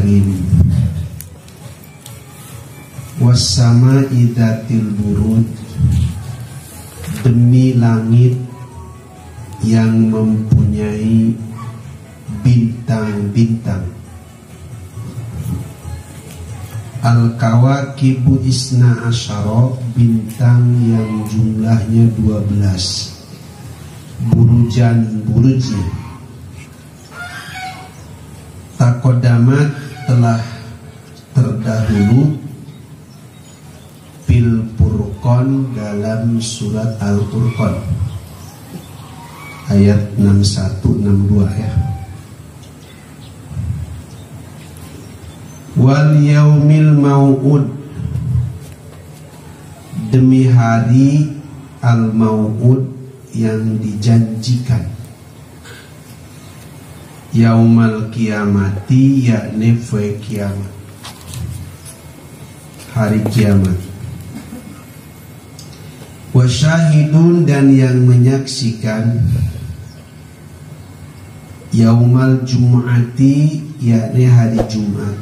karim. Wassama'i dzatil buruj, demi langit yang mempunyai bintang-bintang. Al-kawakibu isna asyara, bintang yang jumlahnya 12. Burujan burujnya. Takodamat telah terdahulu fil Furqan dalam surat Al-Furqan ayat 61-62 ya. Wal yaumil mau'ud, demi hari al-mau'ud yang dijanjikan. Yaumal kiamati, yakni fe kiamat, hari kiamat. Wasyahidun, dan yang menyaksikan. Yaumal jum'ati, yakni hari Jumat.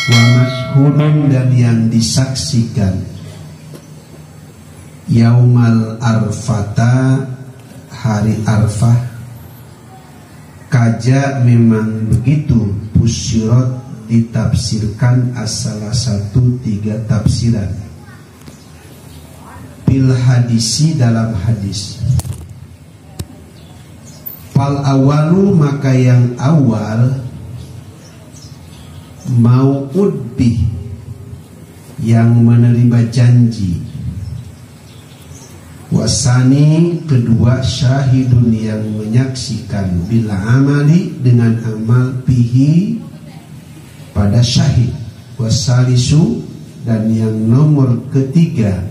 Wa mashhudun, dan yang disaksikan. Yaumal arfata, hari Arfah. Kaja memang begitu, pusyirat ditafsirkan salah satu 3 tafsiran. Bil hadisi, dalam hadis. Fal awalu, maka yang awal, mau'ud bih, yang menerima janji. Wasani, kedua, syahidun, yang menyaksikan. Bila amali, dengan amal, bihi, pada syahid. Wasalisu, dan yang nomor ketiga,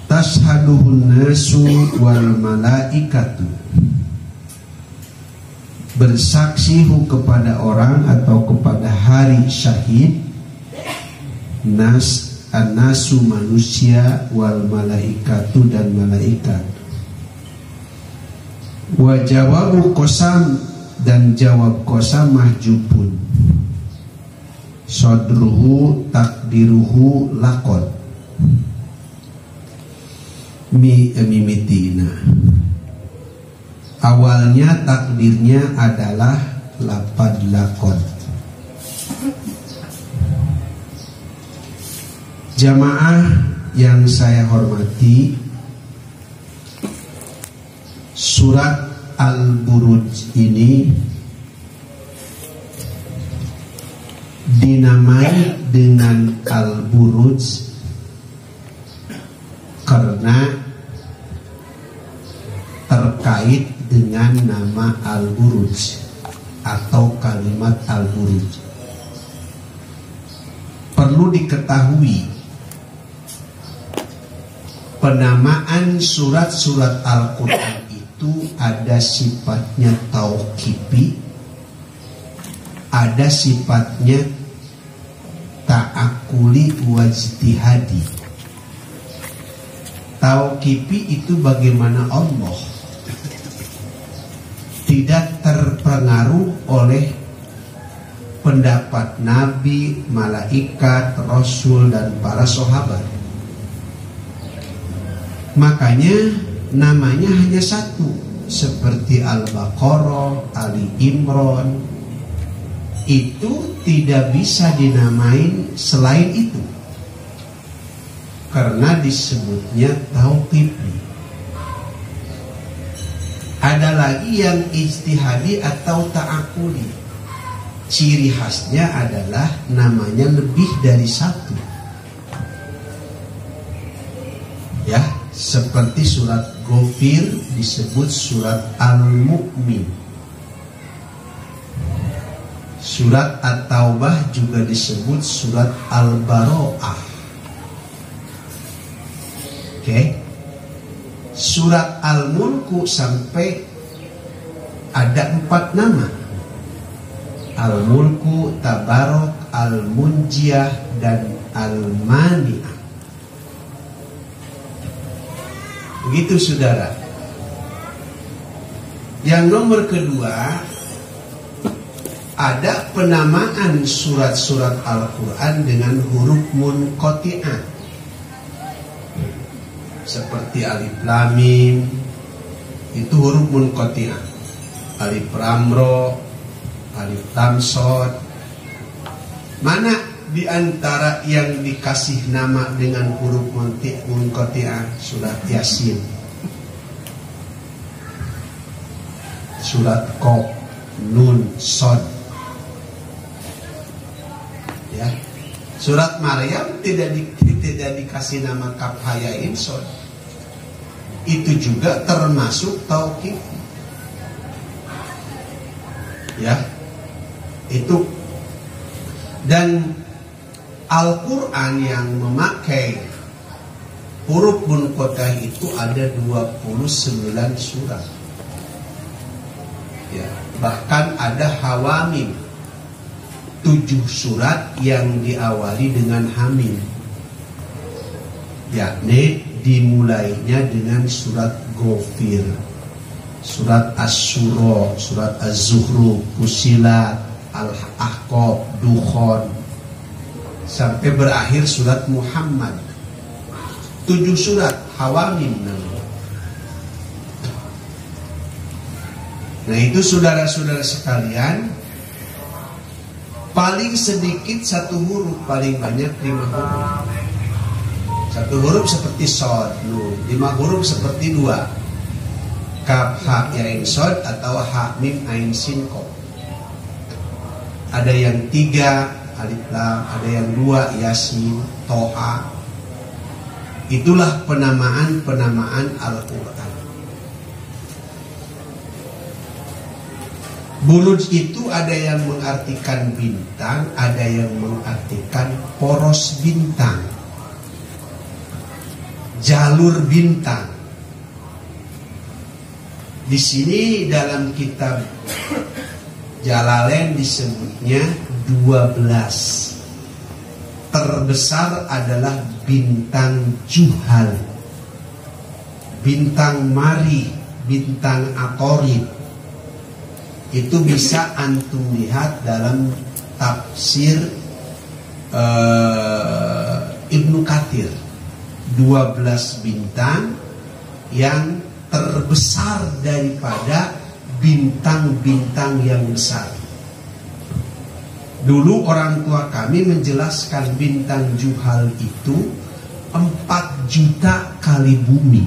tashaduhun nasu wal malaikatu, bersaksi kepada orang atau kepada hari syahid. Nasu manusia, wal malaikatu, dan malaikat. Wa jawabu qasam, dan jawab qasam mahjubun. Sodruhu takdiruhu lakon. Mimitina, awalnya takdirnya adalah lapad lakon. Jamaah yang saya hormati, surat Al-Buruj ini dinamai dengan Al-Buruj karena terkait dengan nama Al-Buruj atau kalimat Al-Buruj. Perlu diketahui, penamaan surat-surat Al-Quran itu ada sifatnya tauqifi, ada sifatnya ta'akuli wajtihadi. Tauqifi itu bagaimana Allah tidak terpengaruh oleh pendapat Nabi, malaikat, Rasul, dan para sahabat. Makanya namanya hanya satu, seperti Al-Baqarah, Ali Imran. Itu tidak bisa dinamain selain itu, karena disebutnya tauqifi. Ada lagi yang ijtihadi atau ta'akuli. Ciri khasnya adalah namanya lebih dari satu. Ya, seperti surat Ghafir disebut surat Al-Mu'min. Surat At-Taubah juga disebut surat Al-Baro'ah. Oke. Surat Al-Mulku sampai ada 4 nama. Al-Mulku, Tabarok, Al-Munjiyah, dan Al-Mani'ah. Begitu saudara. Yang nomor kedua, ada penamaan surat-surat Al-Quran dengan huruf munqati'ah, seperti alif lam mim, itu huruf munqati'ah. Alif lam ra, alif lam shad. Mana di antara yang dikasih nama dengan huruf munqati'ah? Surat Yasin, surat Qaf, Nun, Shad. Ya. Surat Maryam tidak dikasih nama Kaf Ha Ya Ain Shad. Itu juga termasuk tauqif. Ya. Itu. Dan Al-Quran yang memakai huruf munqati'ah itu ada 29 surat. Ya, bahkan ada hawamim, 7 surat yang diawali dengan hamim, yakni dimulainya dengan surat Ghafir, surat Asy-Syura, surat Az-Zukhruf, Fussilat, Al-Ahqaf, Dukhan, sampai berakhir surat Muhammad. 7 surat hawamim namanya. Nah itu saudara-saudara sekalian, paling sedikit 1 huruf, paling banyak 5 huruf. 1 huruf seperti shad, nun. 5 huruf seperti 2, kaf ha ya ain shad atau ha mim ain sin qaf. Ada yang 3 alif lam, ada yang 2 yasin, toha. Itulah penamaan Al-Quran. Buruj itu ada yang mengartikan bintang, ada yang mengartikan poros bintang, jalur bintang. Di sini dalam kitab Jalalain disebutnya 12. Terbesar adalah bintang Juhal, bintang Mari, bintang Atorid. Itu bisa antum lihat dalam tafsir Ibnu Katsir. 12 bintang yang terbesar daripada bintang-bintang yang besar. Dulu orang tua kami menjelaskan bintang Juhal itu 4 juta kali bumi.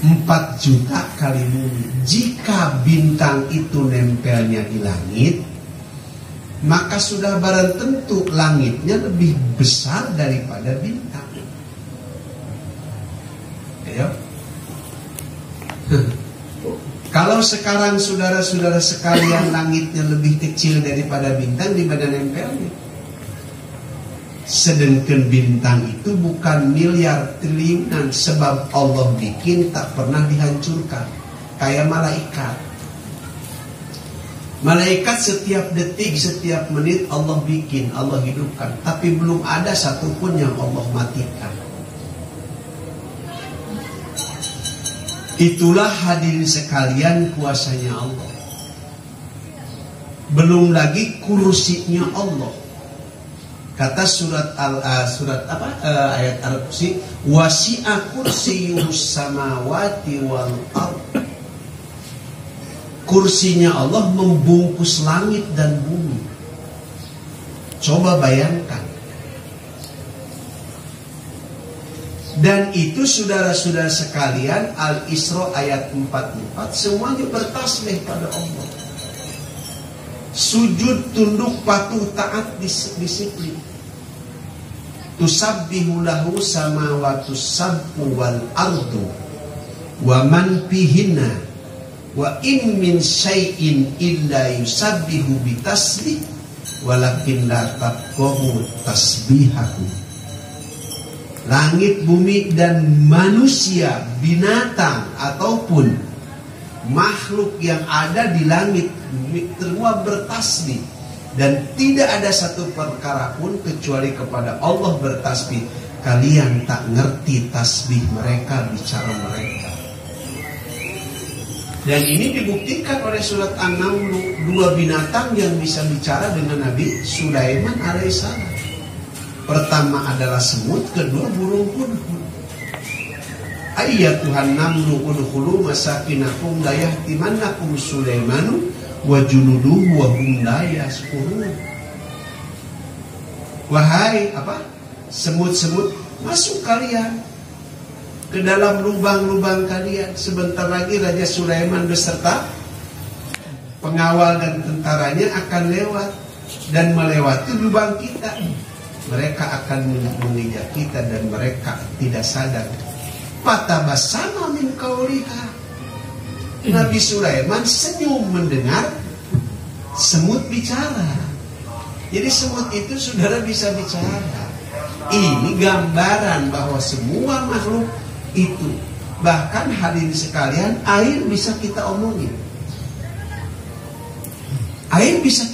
4 juta kali bumi. Jika bintang itu nempelnya di langit, maka sudah barang tentu langitnya lebih besar daripada bintang. Ayo. Kalau sekarang saudara-saudara sekalian langitnya lebih kecil daripada bintang, di mana nempelnya? Sedangkan bintang itu bukan miliar triliunan, sebab Allah bikin tak pernah dihancurkan. Kayak malaikat. Malaikat setiap detik, setiap menit Allah bikin, Allah hidupkan. Tapi belum ada satupun yang Allah matikan. Itulah hadirin sekalian kuasanya Allah. Belum lagi kursinya Allah. Kata ayat Al-Kursi, wasi'a kursiyyus samawati wal ardh. Kursinya Allah membungkus langit dan bumi. Coba bayangkan. Dan itu saudara-saudara sekalian, Al-Isra ayat 44, semuanya bertasbih pada Allah. Sujud, tunduk, patuh, taat, disiplin. Tusabbihu lahu samawatus sab'u wal ardu wa man fihinna wa in min syai'in illa yusabbihu bitasbih walakin la tafqahu tasbihahu. Langit, bumi, dan manusia, binatang ataupun makhluk yang ada di langit semua bertasbih, dan tidak ada satu perkara pun kecuali kepada Allah bertasbih. Kalian tak ngerti tasbih mereka, bicara mereka. Dan ini dibuktikan oleh surat An-Naml, 2 binatang yang bisa bicara dengan Nabi Sulaiman alaihissalam. Pertama adalah semut, kedua burung hudhud. Ayyatuhan namlu udkhulu masakinakum la yahtimannakum Sulaimanu wa junuduhu wa hum la yashkurun. Wahai semut-semut, masuk kalian ke dalam lubang-lubang kalian. Sebentar lagi Raja Sulaiman beserta pengawal dan tentaranya akan lewat dan melewati lubang kita. Mereka akan menginjak kita dan mereka tidak sadar. Fatabassama min qauliha. Nabi Sulaiman senyum mendengar semut bicara. Jadi semut itu saudara bisa bicara. Ini gambaran bahwa semua makhluk itu, bahkan hadirin sekalian, air bisa kita omongin. Air bisa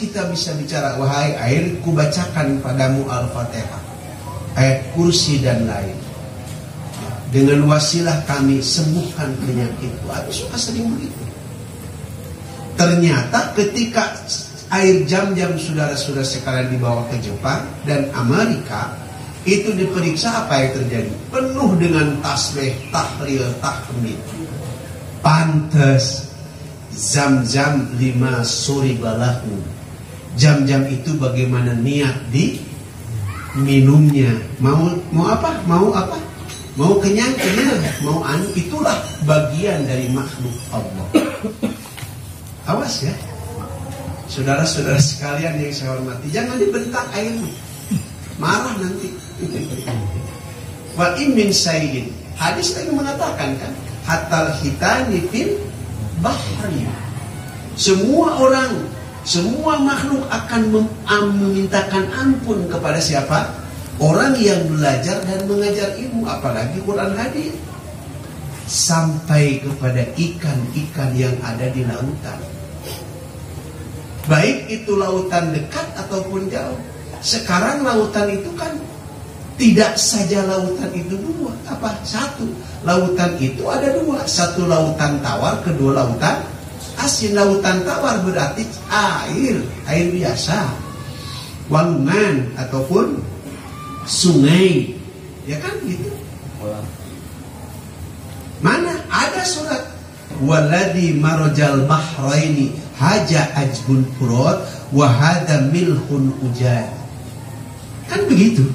bicara. Wahai air, kubacakan padamu Al-Fatihah, ayat kursi dan lain. Dengan wasilah kami sembuhkan penyakitku. Aku suka sering begitu. Ternyata ketika air Zam-Zam saudara-saudara sekalian dibawa ke Jepang dan Amerika, itu diperiksa, apa yang terjadi? Penuh dengan tasbih, tahlil, tahmid. Pantes Zam-Zam 5 suribalahu. Zam-Zam itu bagaimana niat di minumnya. Mau apa? Mau kenyang, mau anu, itulah bagian dari makhluk Allah. Awas ya, saudara-saudara sekalian yang saya hormati, jangan dibentak airnya, marah nanti. Wa in min syai'in, hadis tadi mengatakan kan, hatal hitani fil bahri. Semua orang, semua makhluk akan memintakan ampun kepada siapa? Orang yang belajar dan mengajar ilmu, apalagi Quran hadis, sampai kepada ikan-ikan yang ada di lautan. Baik itu lautan dekat ataupun jauh. Sekarang lautan itu kan tidak saja lautan itu dua, satu. Lautan itu ada dua, satu lautan tawar, kedua lautan asin. Lautan tawar berarti air biasa, walungan ataupun sungai, ya kan gitu. Mana ada surat waladi marojal bahraini haja ajbun furat wa hada milhun ujan. Kan begitu.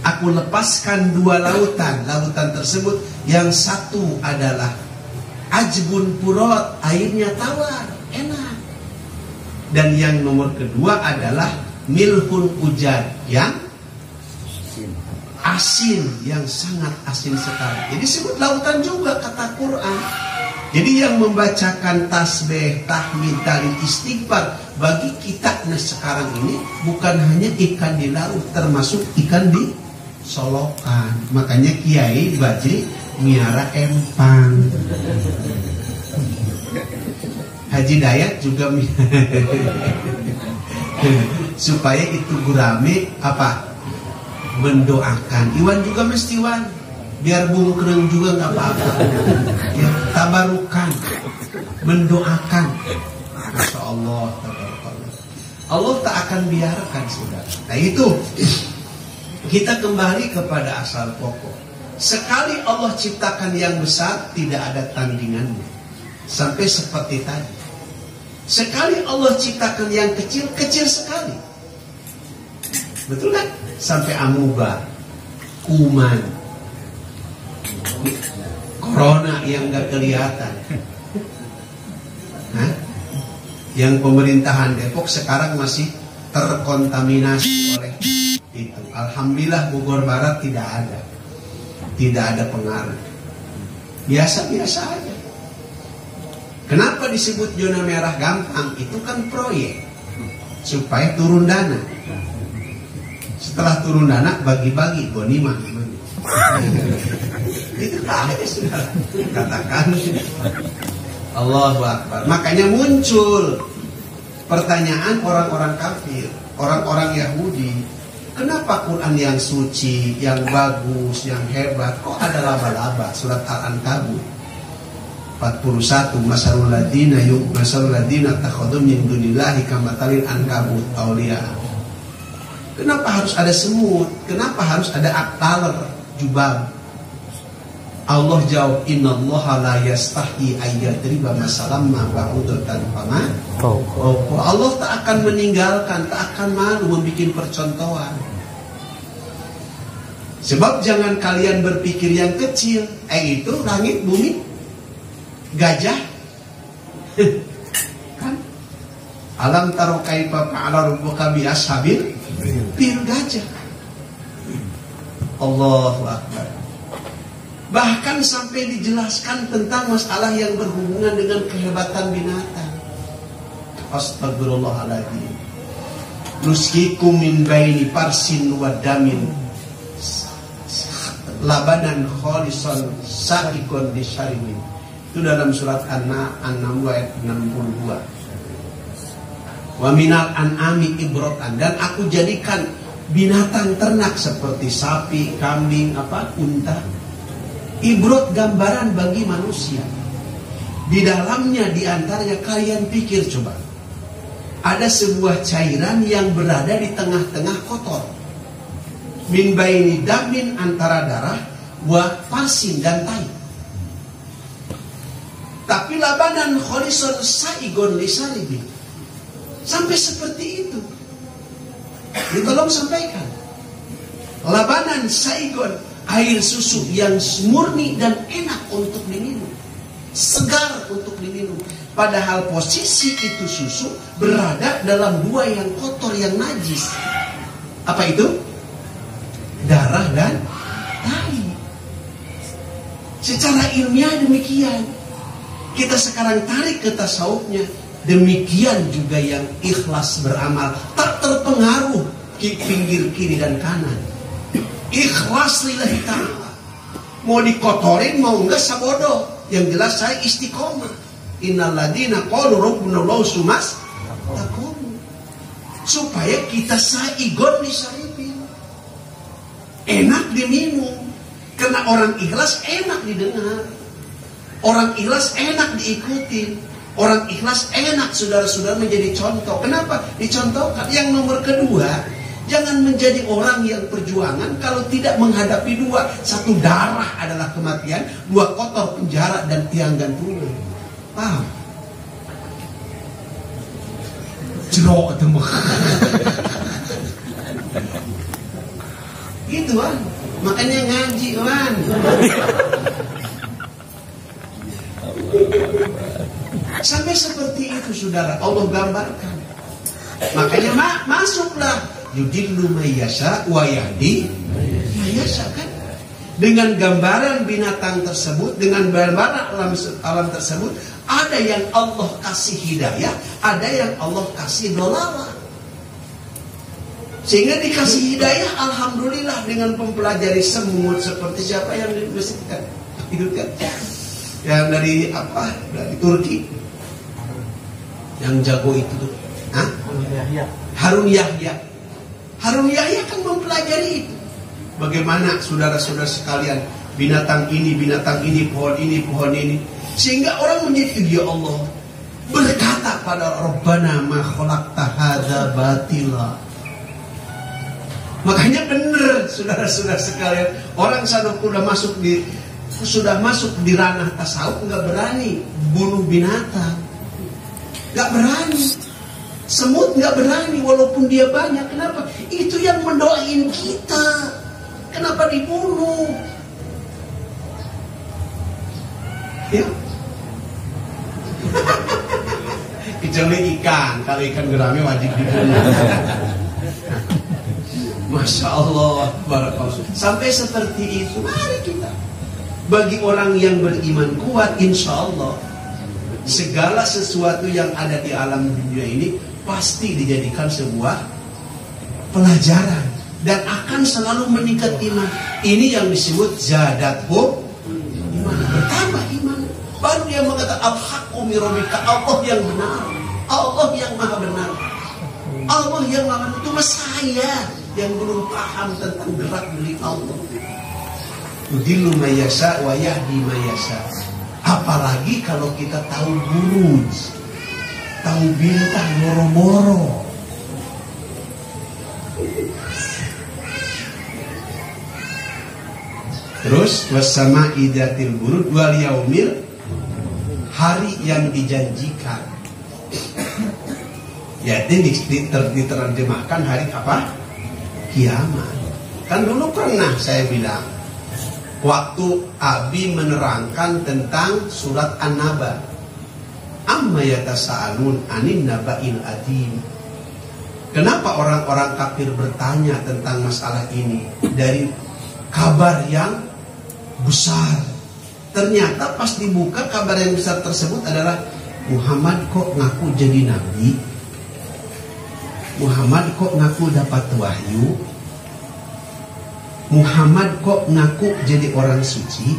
Aku lepaskan 2 lautan. Lautan tersebut yang satu adalah ajbun furat, airnya tawar, enak. Dan yang nomor kedua adalah milhun ujan, yang asin, yang sangat asin sekali. Jadi sebut lautan juga kata Quran. Jadi yang membacakan tasbih, tahmid, tahlil, istighfar bagi kita sekarang ini bukan hanya ikan di laut, termasuk ikan di solokan. Makanya Kiai Bajri miara empang. Haji Dayat juga supaya itu gurame mendoakan. Iwan juga mesti Iwan, biar bungkreng juga nggak apa-apa. Ya, tabarukan, mendoakan. Masya Allah, Allah tak akan biarkan, saudara. Nah itu, kita kembali kepada asal pokok. Sekali Allah ciptakan yang besar, tidak ada tandingannya. Sampai seperti tadi. Sekali Allah ciptakan yang kecil, kecil sekali. Betul kan? Sampai amuba, kuman, corona yang gak kelihatan. Yang pemerintahan Depok sekarang masih terkontaminasi oleh itu. Alhamdulillah Bogor Barat tidak ada pengaruh. Biasa-biasa aja. Kenapa disebut zona merah gampang? Itu kan proyek supaya turun dana. Setelah turun dana bagi-bagi gonimah. Itu aja sudah katakan. Allahu Akbar. Makanya muncul pertanyaan orang-orang kafir, orang-orang Yahudi, kenapa Quran yang suci, yang bagus, yang hebat, kok ada laba-laba? Surat Al-Ankabut. 41 masalul ladina takhadhu min dunillahi kamatalil ankabut awliya. Kenapa harus ada semut? Kenapa harus ada aktaler jubab? Allah jawab, innallaha la yastahi ayyadriba masalam ma ba'udatan fama. Allah tak akan meninggalkan, tak akan malu membuat percontohan. Sebab jangan kalian berpikir yang kecil, itu langit bumi, gajah, kan? Alam taro kaifa fa'ala rabbuka bi ashabil fil, gajah. Allahu akbar. Bahkan sampai dijelaskan tentang masalah yang berhubungan dengan kehebatan binatang. Astagfirullahaladzim. Nuskikum min baini parsin wa damin labanan kholisan sa'ikun disyarimin. Itu dalam surat An-Naml ayat 62. Wa minal an'ami ibrotan, dan aku jadikan binatang ternak seperti sapi, kambing, unta, ibrot, gambaran bagi manusia. Di dalamnya diantaranya kalian pikir coba, ada sebuah cairan yang berada di tengah-tengah kotor. Min baini damin, antara darah, wa parsin, dan tai. Tapi labanan kholisun saigon lisaribi. Sampai seperti itu. Ditolong sampaikan. Labanan saigon, air susu yang murni dan enak untuk diminum, segar untuk diminum. Padahal posisi itu susu berada dalam dua yang kotor, yang najis. Apa itu? Darah dan tai. Secara ilmiah demikian. Kita sekarang tarik ke tasawufnya, demikian juga yang ikhlas beramal, tak terpengaruh pinggir kiri dan kanan. Ikhlas lillahi ta'ala. Mau dikotorin mau enggak sabodo, yang jelas saya istiqomah. Innal ladina qalu rabbunallahu sumas taqum. Supaya kita saigon disaripin, enak diminum. Karena orang ikhlas enak didengar, orang ikhlas enak diikuti, orang ikhlas enak saudara-saudara menjadi contoh. Kenapa dicontohkan? Yang nomor kedua, jangan menjadi orang yang perjuangan kalau tidak menghadapi dua. Satu, darah adalah kematian. Dua, kotor, penjara dan tiang gantungan. Paham? Jerok temu. Gitu kan? Makanya ngaji kan. Sampai seperti itu saudara, Allah gambarkan. Makanya masuklah yudillu mayyasha wa yahdi mayyasha, kan? Dengan gambaran binatang tersebut, dengan gambaran alam tersebut, ada yang Allah kasih hidayah, ada yang Allah kasih dolalah. Sehingga dikasih hidayah, alhamdulillah, dengan mempelajari semut seperti siapa yang dibersihkan itu kan? Yang dari dari Turki, yang jago itu tuh, Harun Yahya. Harun Yahya kan mempelajari itu. Bagaimana saudara-saudara sekalian, binatang ini, pohon ini. Sehingga orang menjadi, ya Allah, berkata pada Rabbana ma khalaqta hadza batila. Makanya benar saudara-saudara sekalian, orang sudah masuk di ranah tasawuf nggak berani bunuh binatang, nggak berani. Semut nggak berani walaupun dia banyak. Kenapa? Itu yang mendoain kita. Kenapa dibunuh? Ya. Kecuali ikan. Kalau ikan gerami wajib dibunuh. Masya Allah, barakallah. Sampai seperti itu, mari kita. Bagi orang yang beriman kuat, insya Allah, segala sesuatu yang ada di alam dunia ini pasti dijadikan sebuah pelajaran dan akan selalu meningkat iman. Ini yang disebut zadathu iman, bertambah iman. Baru dia mengatakan al-haqqu min rabbika, Allah yang benar, Allah yang maha benar, Allah yang maha benar. Cuma saya yang belum paham tentang gerak dari Allah. Yudillu mayyasha wa yahdi mayyasha. Apalagi kalau kita tahu buruj, tahu bintang boro-boro. Terus wasama idatil buruj wal yaumil, hari yang dijanjikan. Ya ini diterjemahkan hari apa? Kiamat. Kan dulu pernah saya bilang, waktu Abi menerangkan tentang surat An-Naba, amma yatasaalun anin naba'il adim. Kenapa orang-orang kafir bertanya tentang masalah ini dari kabar yang besar? Ternyata pas dibuka kabar yang besar tersebut adalah Muhammad kok ngaku jadi nabi, Muhammad kok ngaku dapat wahyu, Muhammad kok ngaku jadi orang suci,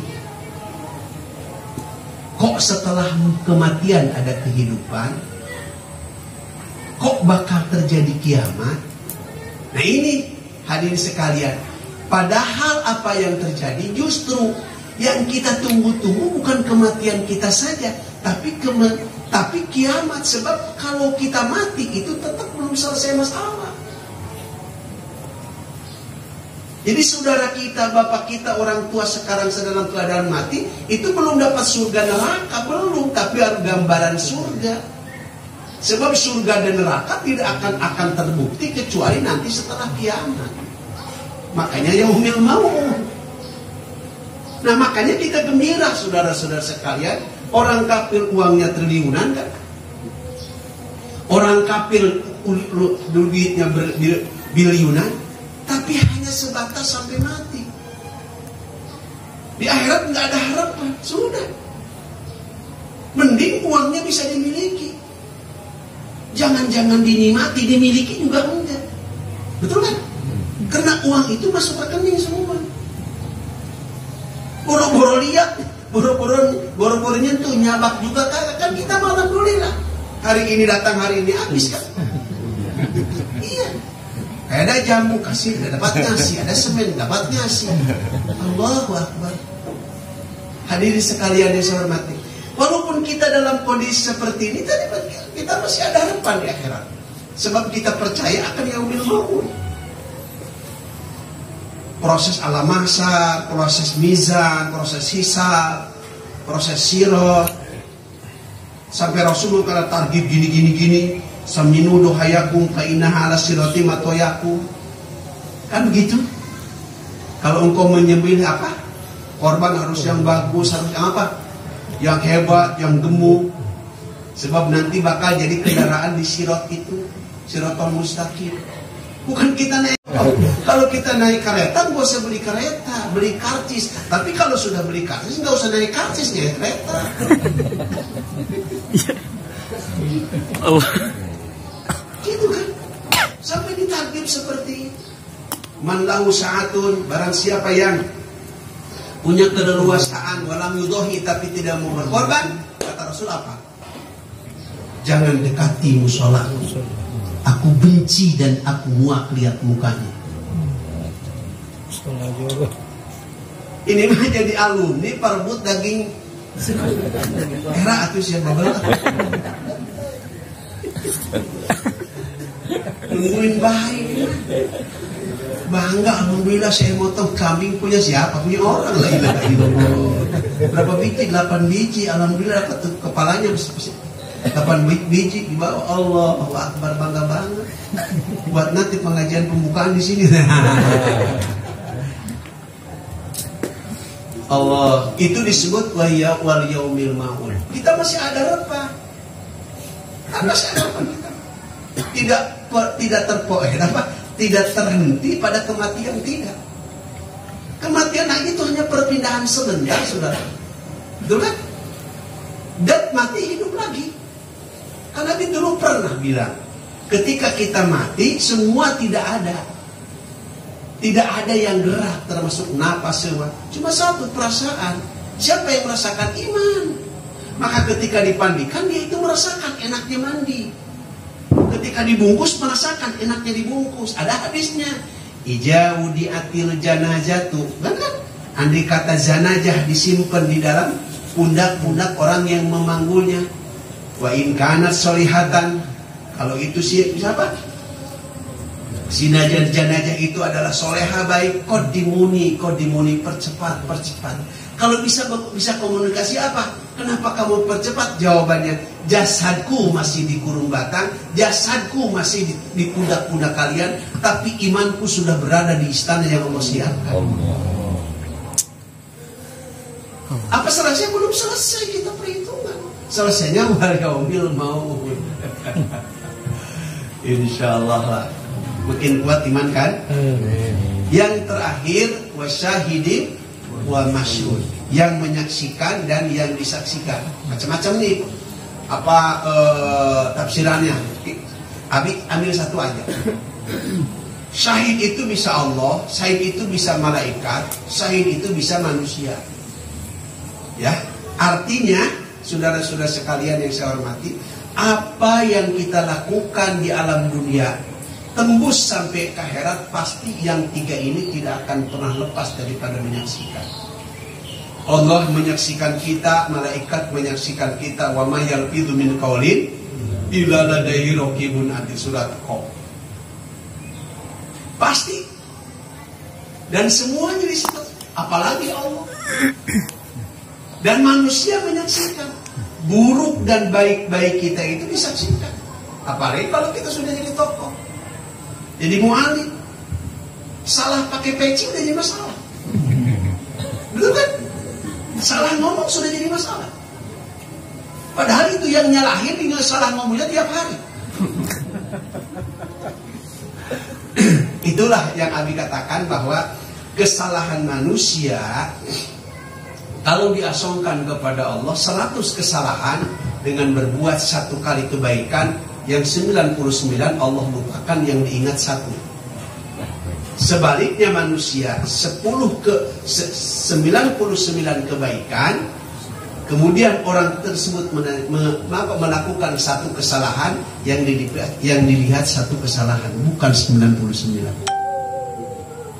kok setelah kematian ada kehidupan, kok bakal terjadi kiamat. Nah ini hadirin sekalian, padahal apa yang terjadi justru yang kita tunggu-tunggu bukan kematian kita saja, tapi kiamat. Sebab kalau kita mati itu tetap belum selesai masalah. Jadi saudara kita, bapak kita, orang tua sekarang sedang dalam keadaan mati, itu belum dapat surga neraka, belum, tapi ada gambaran surga. Sebab surga dan neraka tidak akan terbukti kecuali nanti setelah kiamat. Makanya yaumil maut. Nah makanya kita gembira saudara-saudara sekalian. Orang kafir uangnya triliunan kan, orang kafir duitnya biliunan, tapi hanya sebatas sampai mati. Di akhirat nggak ada harapan, sudah. Mending uangnya bisa dimiliki, jangan-jangan dinikmati, dimiliki juga enggak, betul kan? Karena uang itu masuk rekening semua. Boro-boro lihat, boro-boro nyentuh, nyabak juga kan kita malah alhamdulillah. Hari ini datang, hari ini habis kan. Iya. Ada jamu kasih, dapat nasi, ada semen dapat nasi. Allahu Akbar. Hadirin sekalian yang saya hormati, walaupun kita dalam kondisi seperti ini, kita masih ada harapan di akhirat. Sebab kita percaya akan yaumil maut. Proses alam mahsyar, proses mizan, proses hisab, proses sirat. Sampai Rasulullah kala targhib gini, saminu dohayakum fa innaha ala sirati matoyakum. Kan begitu? Kalau engkau menyembelih apa? Korban harus yang bagus, harus yang apa? Yang hebat, yang gemuk. Sebab nanti bakal jadi kendaraan di sirat itu, siratul mustaqim. Bukan kita naik. Kalau kita naik kereta, nggak usah beli kereta, beli karcis. Tapi kalau sudah beli karcis, nggak usah naik karcis, naik kereta. Gitu kan? Sampai ditargib seperti itu. Man lahu sa'atun, barang siapa yang punya keleluasaan, walam yudohi, tapi tidak mau berkorban, kata Rasul apa? Jangan dekati musola. Aku benci dan aku muak lihat mukanya. Ini mah jadi alumni perebut daging era atau siapa belah. Nungguin baik. Bangga alhamdulillah saya motong kambing punya siapa? Punya orang lah ini. Berapa biji? 8 biji. Alhamdulillah dapat kepalanya 8 biji dibawa. Allahu Akbar, bangga banget. Buat nanti pengajian pembukaan di sini. Allah, itu disebut wal yaumil maut. Kita masih ada harapan. Masih ada harapan kita. Tidak terhenti pada kematian, tidak. Kematian itu hanya perpindahan sebentar, saudara. Betul kan? Dan mati hidup lagi. Karena Nabi dulu pernah bilang, ketika kita mati, semua tidak ada. Tidak ada yang gerak, termasuk napas semua. Cuma satu, perasaan. Siapa yang merasakan? Iman. Maka ketika dipandikan, dia itu merasakan enaknya mandi. Ketika dibungkus, merasakan enaknya dibungkus. Ada hadisnya. Ijau diatil janazatu. Kan? Andai kata zanajah disimpan di dalam pundak-pundak orang yang memanggulnya. Wa in kanat solihatan, kalau itu siapa? Si jenazah itu adalah soleha baik, kodimuni, percepat. Kalau bisa komunikasi apa? Kenapa kamu percepat? Jawabannya, jasadku masih di kurung batang, jasadku masih di pundak-pundak kalian, tapi imanku sudah berada di istana yang Allah siapkan. Apa selesai? Belum selesai kita perhitungan. Selesainya wal yaumil maut. Insyaallah lah. Makin kuat iman kan? Yang terakhir wasyahidin wa masyhud, yang menyaksikan dan yang disaksikan. Macam-macam nih tafsirannya. Abi ambil satu aja. Syahid itu bisa Allah, syahid itu bisa malaikat, syahid itu bisa manusia. Ya, artinya saudara-saudara sekalian yang saya hormati, apa yang kita lakukan di alam dunia tembus sampai ke akhirat, pasti yang tiga ini tidak akan pernah lepas daripada menyaksikan. Allah menyaksikan kita, malaikat menyaksikan kita. Wa may yalfidhu min qaulin illa ladaihi raqibun atid, surat Qaf. Pasti. Dan semuanya di situ, apalagi Allah. Dan manusia menyaksikan. Buruk dan baik-baik kita itu disaksikan. Apalagi kalau kita sudah jadi tokoh, jadi mu'alim, salah pakai peci udah jadi masalah. Betul kan? Salah ngomong sudah jadi masalah. Padahal itu yang nyalahin dengan salah ngomongnya tiap hari. Itulah yang Abi katakan bahwa kesalahan manusia kalau diasongkan kepada Allah 100 kesalahan dengan berbuat 1 kali kebaikan, yang 99 Allah lupakan, yang diingat 1. Sebaliknya manusia 99 kebaikan, kemudian orang tersebut melakukan 1 kesalahan, yang dilihat 1 kesalahan, bukan 99.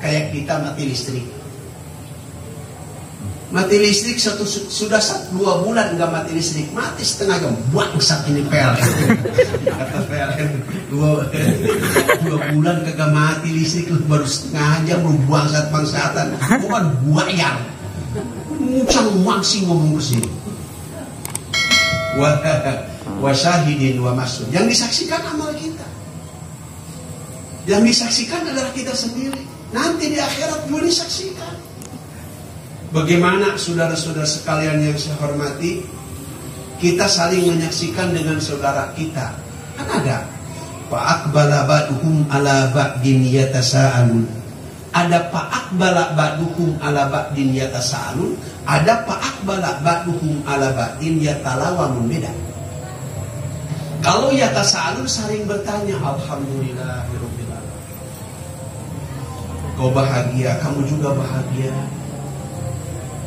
Kayak kita mati listrik. Mati listrik sudah 2 bulan nggak mati listrik, mati setengah jam, bangsat ini PLN. Kata PLN 2 bulan kagak mati listrik, baru setengah jam lu bangsatan, bukan buayar. Mucang mangsing ngomong bersih. Wa syahidin wa masyhud, yang disaksikan amal kita, yang disaksikan adalah kita sendiri. Nanti di akhirat juga disaksikan. Bagaimana saudara-saudara sekalian yang saya hormati, kita saling menyaksikan dengan saudara kita. Kan ada fa'aqbala ba'duhum ala ba'din yatasaalun. Ada fa'aqbala ba'duhum ala ba'din yatasaalun, ada fa'aqbala ba'duhum ala ba'din yatalawamun, beda. Kalau yatasaalun saling bertanya, alhamdulillahirabbil alamin. Kau bahagia, kamu juga bahagia.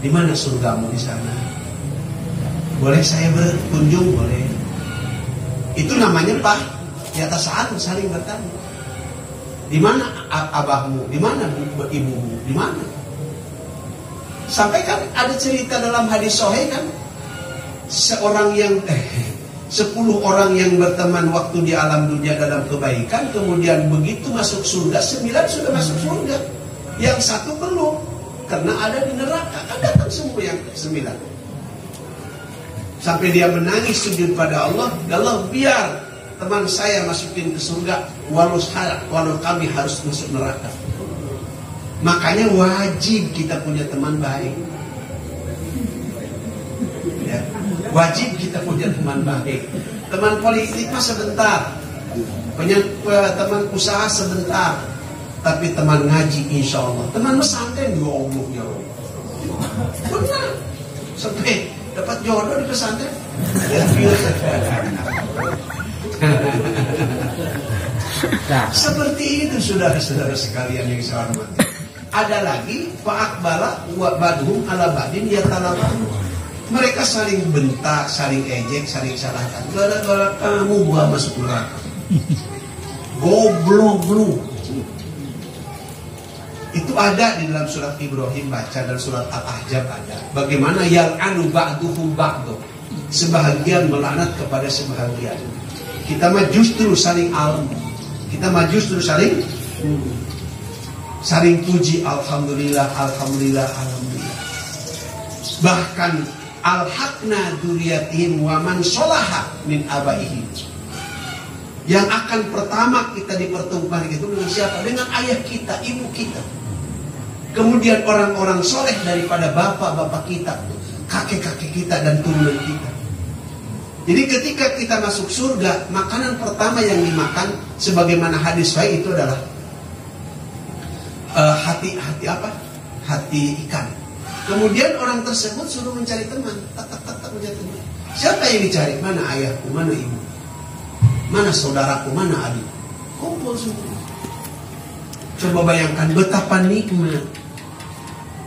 Di mana surgamu di sana? Boleh saya berkunjung? Boleh. Itu namanya Pak. Di atas saling bertanya. Di mana abahmu? Di mana ibumu? Di mana? Sampai kan ada cerita dalam hadis sahih kan, 10 orang yang berteman waktu di alam dunia dalam kebaikan, kemudian begitu masuk surga, 9 sudah masuk surga, yang 1 belum. Karena ada di neraka, kan datang semua yang 9. Sampai dia menangis sujud pada Allah, Allah biar teman saya masukin ke surga, walau kami harus masuk neraka. Makanya wajib kita punya teman baik. Ya, wajib kita punya teman baik. Teman politik mah sebentar, teman usaha sebentar. Tapi teman ngaji insya Allah, teman pesantren ya Allah ya Allah. Benar, sampai dapat jodoh di pesantren. Seperti itu saudara-saudara sekalian yang saya hormati. Ada lagi fa'aqbala wa badhum ala badin yatalawamu. Mereka saling bentak, saling ejek, saling salahkan. Gara-gara kamu gua masuk neraka. Goblok lu. Itu ada di dalam surat Ibrahim, baca, dan surat Al-Ahzab ada. Bagaimana yal'anu ba'duhum ba'du, sebahagian melaknat kepada sebahagian. Kita mah justru saling kita mah justru saling puji, alhamdulillah, alhamdulillah, alhamdulillah. Bahkan alhaqna dzurriyyatihim wa man sholaha min abaihim. Yang akan pertama kita dipertemukan itu dengan siapa? Dengan ayah kita, ibu kita. Kemudian orang-orang soleh daripada bapak-bapak kita, kakek-kakek kita, dan turunan kita. Jadi ketika kita masuk surga, makanan pertama yang dimakan sebagaimana hadis sahih itu adalah hati Hati ikan. Kemudian orang tersebut suruh mencari teman, mencari teman. Siapa yang dicari? Mana ayahku, mana ibu, mana saudaraku, mana adik? Kumpul semua. Coba bayangkan betapa nikmat.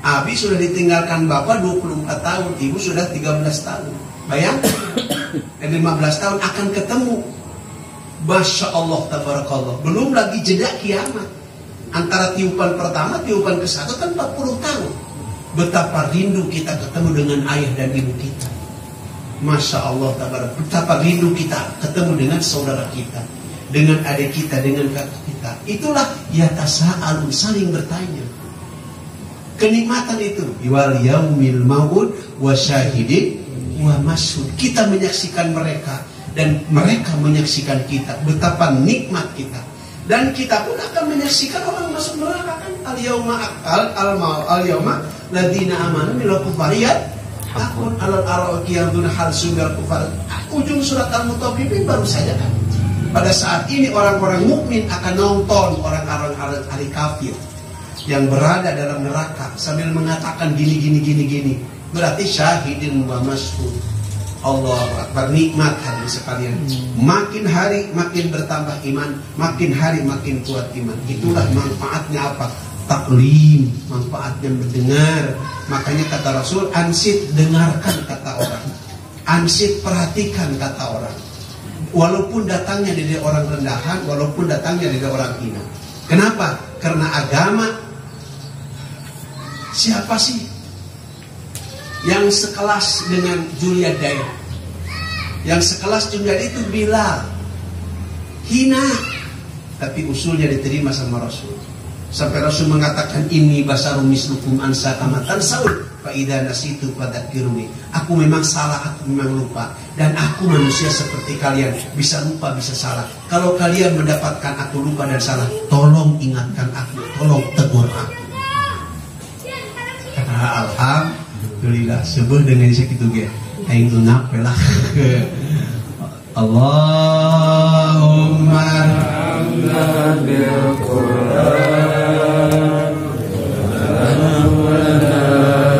Abi sudah ditinggalkan bapak 24 tahun, ibu sudah 13 tahun. Bayangkan, 15 tahun akan ketemu. Masya Allah, tabarakallah. Belum lagi jeda kiamat. Antara tiupan pertama, tiupan ke-1 kan 40 tahun. Betapa rindu kita ketemu dengan ayah dan ibu kita. Masya Allah, tabarakallah. Betapa rindu kita ketemu dengan saudara kita, dengan adik kita, dengan kakak kita. Itulah yatasa'alun, saling bertanya. Kenikmatan itu, wal yaumil maut wa syahidin wa masyhud. Kita menyaksikan mereka dan mereka menyaksikan kita. Betapa nikmat kita. Dan kita pun akan menyaksikan orang masuk neraka kan. Al-yauma ladina amanu minal kufariyat akun alal araqi yadun hal sungal kufar. Ujung surat Al-Mutaffifin baru saja kan. Pada saat ini orang-orang mukmin akan nonton orang-orang ahli kafir yang berada dalam neraka sambil mengatakan gini. Berarti syahidin wa masyhud. Allahu Akbar, nikmat hadirin sekalian. Makin hari makin bertambah iman, makin hari makin kuat iman. Itulah manfaatnya apa? Taklim, manfaatnya mendengar. Makanya kata Rasul, ansit, dengarkan kata orang. Ansit, perhatikan kata orang. Walaupun datangnya dari orang rendahan, walaupun datangnya dari orang hina. Kenapa? Karena agama. Siapa sih yang sekelas dengan Julia Dair? Yang sekelas Julia itu Bilal, hina, tapi usulnya diterima sama Rasul. Sampai Rasul mengatakan, ini basarum mislukum ansa kamatan saul fa idza nasitu fadzakiruni. Aku memang salah, aku memang lupa, dan aku manusia seperti kalian, bisa lupa, bisa salah. Kalau kalian mendapatkan aku lupa dan salah, tolong ingatkan aku, tolong tegur aku. Alhamdulillah, sebuah dengan segitu ge aing tunap lah. Allahumma hamdan bil Qur'an wa la ilaha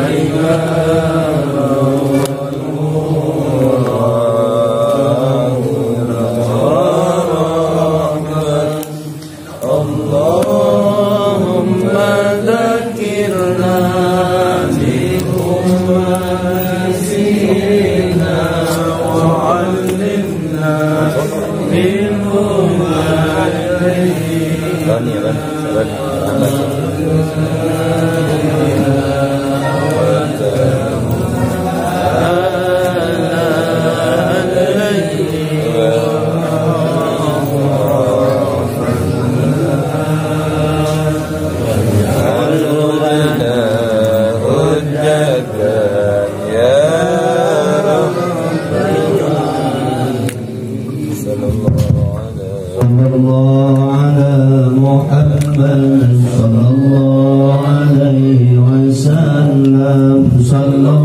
sallallahu